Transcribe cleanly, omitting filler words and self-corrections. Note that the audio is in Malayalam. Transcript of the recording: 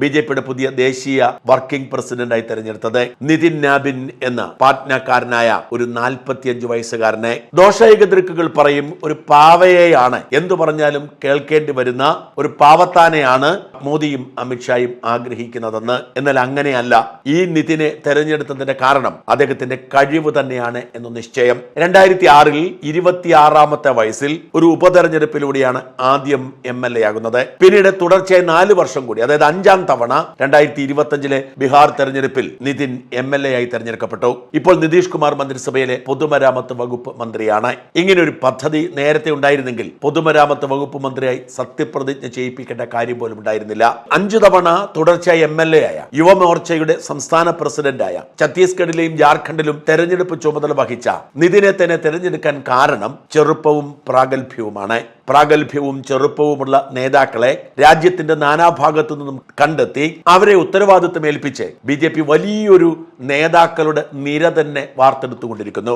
ബിജെപിയുടെ പുതിയ ദേശീയ വർക്കിംഗ് പ്രസിഡന്റായി തെരഞ്ഞെടുത്തത്. നിതിൻ നാബിൻ എന്ന പാറ്റ്നക്കാരനായ ഒരു 45 വയസ്സുകാരനെ ദോഷൈകദൃക്കുകൾ പറയും ഒരു പാവയെയാണ്, എന്തു പറഞ്ഞാലും കേൾക്കേണ്ടി വരുന്ന ഒരു പാവത്താനെയാണ് മോദിയും അമിത്ഷായും ആഗ്രഹിക്കുന്നതെന്ന്. എന്നാൽ അങ്ങനെയല്ല. ഈ നിതിനെ തെരഞ്ഞെടുത്തതിന്റെ കാരണം അദ്ദേഹത്തിന്റെ കഴിവ് തന്നെയാണ് എന്ന് നിശ്ചയം. 2006 26ാമത്തെ വയസ്സിൽ ഒരു ഉപതെരഞ്ഞെടുപ്പിലൂടെയാണ് ആദ്യം MLA ആകുന്നത്. പിന്നീട് തുടർച്ചയായി 4 വർഷം കൂടി, അതായത് 5ാം തവണ 2025 ബീഹാർ തെരഞ്ഞെടുപ്പിൽ നിതിൻ MLA ആയി തെരഞ്ഞെടുക്കപ്പെട്ടു. ഇപ്പോൾ നിതീഷ് കുമാർ മന്ത്രിസഭയിലെ പൊതുമരാമത്ത് വകുപ്പ് മന്ത്രിയാണ്. ഇങ്ങനെ ഒരു പദ്ധതി നേരത്തെ ഉണ്ടായിരുന്നെങ്കിൽ പൊതുമരാമത്ത് വകുപ്പ് മന്ത്രിയായി സത്യപ്രതിജ്ഞ ചെയ്യിപ്പിക്കേണ്ട കാര്യം പോലും ഉണ്ടായിരുന്നില്ല. 5 തവണ തുടർച്ചയായി MLA ആയ യുവമോർച്ചയുടെ സംസ്ഥാന പ്രസിഡന്റായ ഛത്തീസ്ഗഡിലെയും ജാർഖണ്ഡിലും തെരഞ്ഞെടുപ്പ് ചുമതല വഹിച്ച നിതിനെ തന്നെ തെരഞ്ഞെടുക്കാൻ കാരണം ചെറുപ്പവും പ്രാഗൽഭ്യവുമാണ്. പ്രാഗൽഭ്യവും ചെറുപ്പവുമുള്ള നേതാക്കളെ രാജ്യത്തിന്റെ നാനാഭാഗത്തു നിന്നും കണ്ടെത്തി അവരെ ഉത്തരവാദിത്വം ഏൽപ്പിച്ച് BJP വലിയൊരു നേതാക്കളുടെ നിര തന്നെ വാർത്തെടുത്തുകൊണ്ടിരിക്കുന്നു.